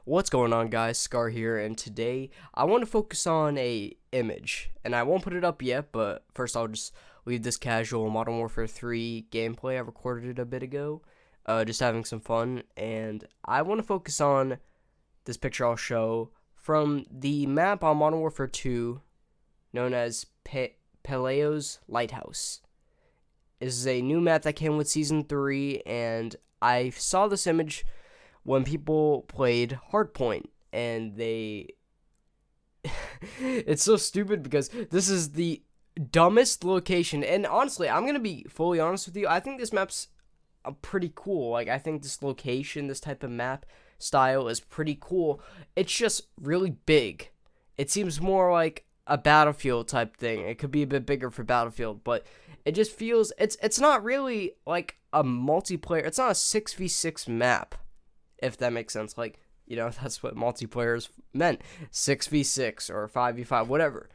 What's going on, guys? Scar here, and today I want to focus on a image, and I won't put it up yet, but first I'll just leave this casual Modern Warfare 3 gameplay. I recorded it a bit ago, just having some fun, and I want to focus on this picture I'll show from the map on Modern Warfare 2 known as Peleo's Lighthouse. This is a new map that came with Season 3, and I saw this image when people played Hardpoint, and it's so stupid because this is the dumbest location, and honestly, I'm gonna be fully honest with you, I think this map's pretty cool. Like, I think this location, this type of map style is pretty cool. It's just really big. It seems more like a Battlefield type thing. It could be a bit bigger for Battlefield, but it just feels, it's not really like a multiplayer, it's not a 6v6 map, if that makes sense. Like, you know, that's what multiplayers meant. 6v6 or 5v5, whatever.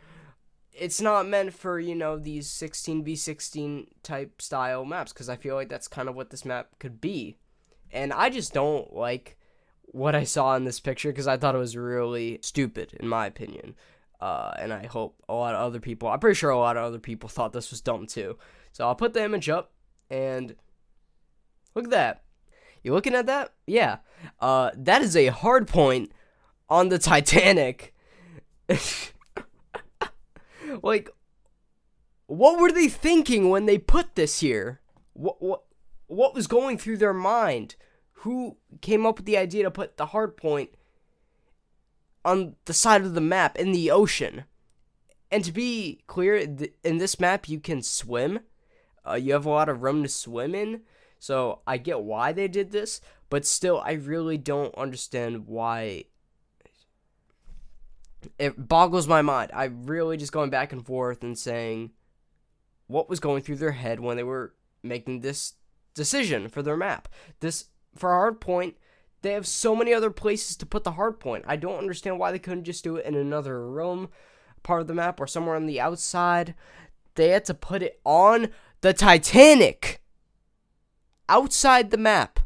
It's not meant for, you know, these 16v16 type style maps, because I feel like that's kind of what this map could be. And I just don't like what I saw in this picture, because I thought it was really stupid, in my opinion. And I hope a lot of other people, I'm pretty sure a lot of other people thought this was dumb too. So I'll put the image up, and look at that. You looking at that? Yeah. That is a hard point on the Titanic. Like, what were they thinking when they put this here? What was going through their mind? Who came up with the idea to put the hard point on the side of the map in the ocean? And to be clear, in this map you can swim. You have a lot of room to swim in. So I get why they did this, but still, I really don't understand why. It boggles my mind. I really just going back and forth and saying what was going through their head when they were making this decision for their map. For Hardpoint, they have so many other places to put the hardpoint. I don't understand why they couldn't just do it in another room, part of the map, or somewhere on the outside. They had to put it on the Titanic, outside the map.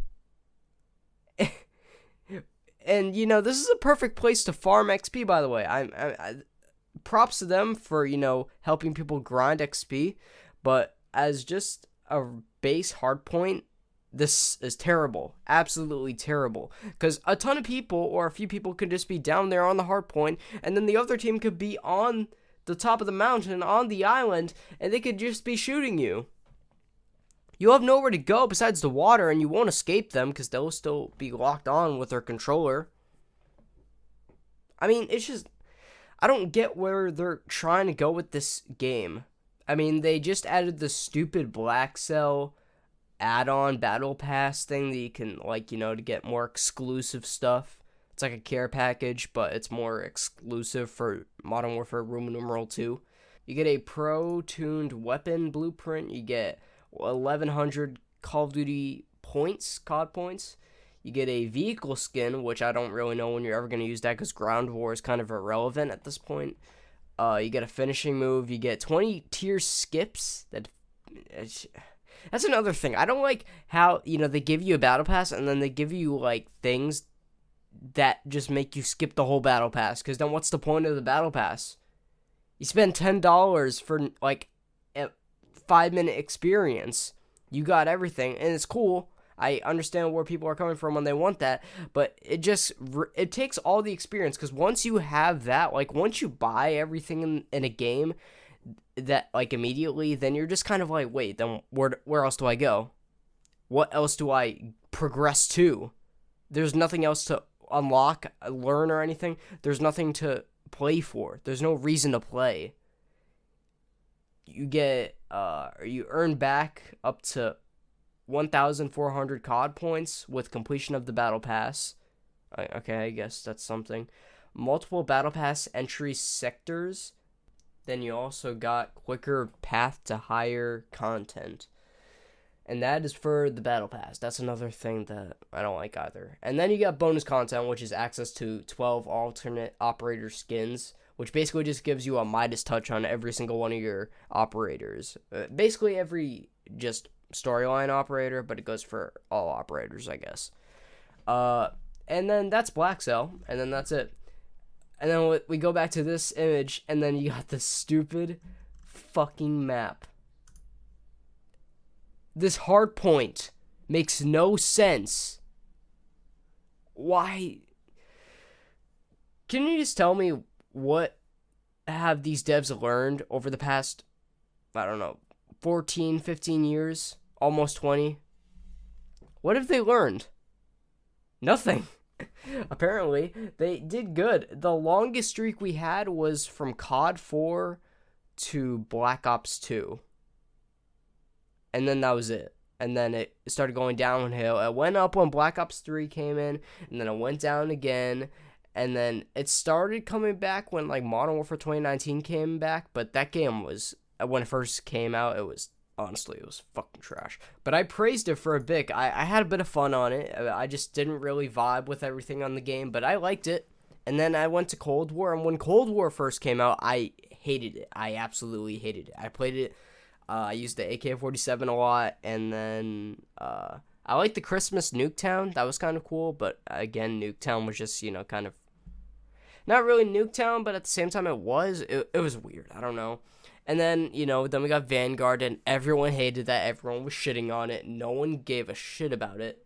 And, you know, this is a perfect place to farm XP, by the way. I props to them for, you know, helping people grind XP, but as just a base hardpoint, this is terrible. Absolutely terrible. Because a ton of people, or a few people, could just be down there on the hardpoint, and then the other team could be on the top of the mountain, on the island, and they could just be shooting you. You'll have nowhere to go besides the water, and you won't escape them because they'll still be locked on with their controller. I mean, it's just, I don't get where they're trying to go with this game. I mean, they just added the stupid Black Cell add-on battle pass thing that you can, like, you know, to get more exclusive stuff. It's like a care package, but it's more exclusive for Modern Warfare Roman numeral 2. You get a pro-tuned weapon blueprint. You get 1,100 Call of Duty points, COD points. You get a vehicle skin, which I don't really know when you're ever going to use that, because Ground War is kind of irrelevant at this point. You get a finishing move. You get 20 tier skips. That's another thing. I don't like how, you know, they give you a battle pass, and then they give you, like, things that just make you skip the whole battle pass, because then what's the point of the battle pass? You spend $10 for, like, 5-minute experience. You got everything, and it's cool. I understand where people are coming from when they want that, but it takes all the experience, because once you have that, like, once you buy everything in a game that, like, immediately, then you're just kind of like, wait, then where else do I go? What else do I progress to? There's nothing else to unlock, learn, or anything. There's nothing to play for. There's no reason to play. You earn back up to 1,400 COD points with completion of the Battle Pass. Okay, I guess that's something. Multiple Battle Pass entry sectors. Then you also got quicker path to higher content. And that is for the Battle Pass. That's another thing that I don't like either. And then you got bonus content, which is access to 12 alternate operator skins, which basically just gives you a Midas touch on every single one of your operators. Basically every just storyline operator, but it goes for all operators, I guess. And then that's Black Cell, and then that's it. And then we go back to this image, and then you got this stupid fucking map. This hard point makes no sense. Why? Can you just tell me what have these devs learned over the past, I don't know, 14, 15 years? Almost 20? What have they learned? Nothing. Apparently, they did good. The longest streak we had was from COD 4 to Black Ops 2. And then that was it. And then it started going downhill. It went up when Black Ops 3 came in, and then it went down again. And then it started coming back when like Modern Warfare 2019 came back. But that game was, when it first came out, it was, honestly, it was fucking trash. But I praised it for a bit. I had a bit of fun on it. I just didn't really vibe with everything on the game, but I liked it. And then I went to Cold War, and when Cold War first came out, I hated it. I absolutely hated it. I played it. I used the AK-47 a lot, and then I liked the Christmas Nuketown. That was kind of cool, but again, Nuketown was just, you know, kind of not really Nuketown, but at the same time, it was weird. I don't know. And then, you know, then we got Vanguard, and everyone hated that. Everyone was shitting on it. No one gave a shit about it.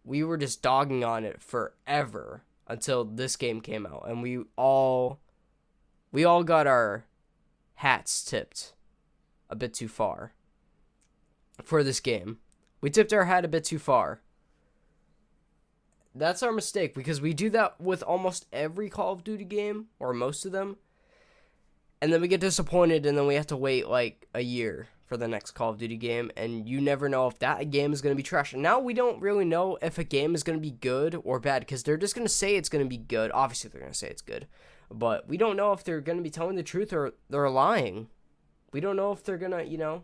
We were just dogging on it forever until this game came out, and we all got our hats tipped a bit too far for this game. We tipped our hat a bit too far. That's our mistake, because we do that with almost every Call of Duty game, or most of them. And then we get disappointed, and then we have to wait like a year for the next Call of Duty game, and you never know if that game is going to be trash. And now we don't really know if a game is going to be good or bad, because they're just going to say it's going to be good. Obviously, they're going to say it's good. But we don't know if they're going to be telling the truth or they're lying. We don't know if they're going to, you know,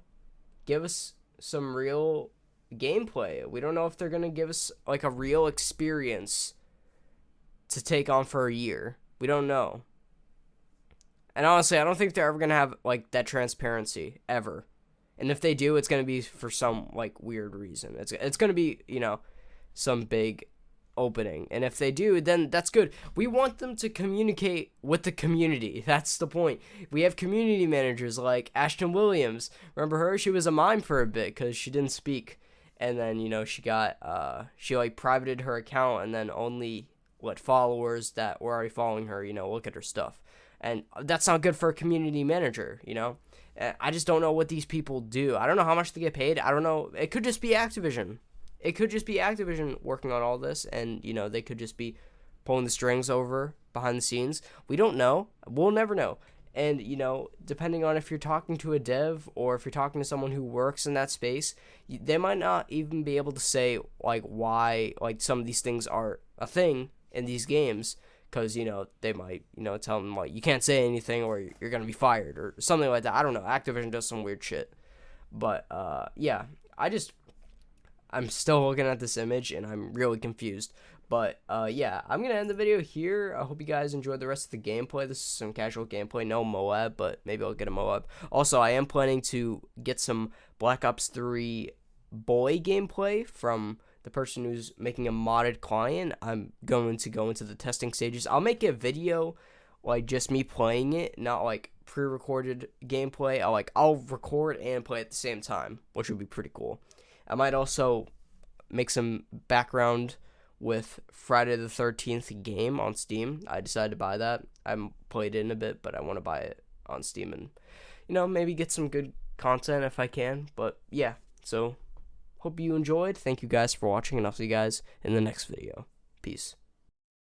give us some real gameplay. We don't know if they're going to give us like a real experience to take on for a year. We don't know. And honestly, I don't think they're ever going to have like that transparency ever. And if they do, it's going to be for some like weird reason. It's going to be, you know, some big opening. And if they do, then that's good. We want them to communicate with the community. That's the point. We have community managers like Ashton Williams. Remember her? She was a mime for a bit because she didn't speak. And then, you know, she like privated her account, and then only let followers that were already following her, you know, look at her stuff. And that's not good for a community manager, you know. I just don't know what these people do. I don't know how much they get paid. I don't know. It could just be Activision. It could just be Activision working on all this, and, you know, they could just be pulling the strings over behind the scenes. We don't know. We'll never know. And, you know, depending on if you're talking to a dev or if you're talking to someone who works in that space, they might not even be able to say, like, why, like, some of these things are a thing in these games. Because, you know, they might, you know, tell them, like, you can't say anything or you're going to be fired or something like that. I don't know. Activision does some weird shit. But, yeah, I'm still looking at this image and I'm really confused. But, yeah, I'm going to end the video here. I hope you guys enjoyed the rest of the gameplay. This is some casual gameplay. No Moab, but maybe I'll get a Moab. Also, I am planning to get some Black Ops 3 boy gameplay from the person who's making a modded client. I'm going to go into the testing stages. I'll make a video, like, just me playing it, not, like, pre-recorded gameplay. I'll record and play at the same time, which would be pretty cool. I might also make some background with Friday the 13th game on Steam. I decided to buy that. I haven't played it in a bit, but I want to buy it on Steam and, you know, maybe get some good content if I can. But, yeah, so hope you enjoyed. Thank you guys for watching, and I'll see you guys in the next video. Peace.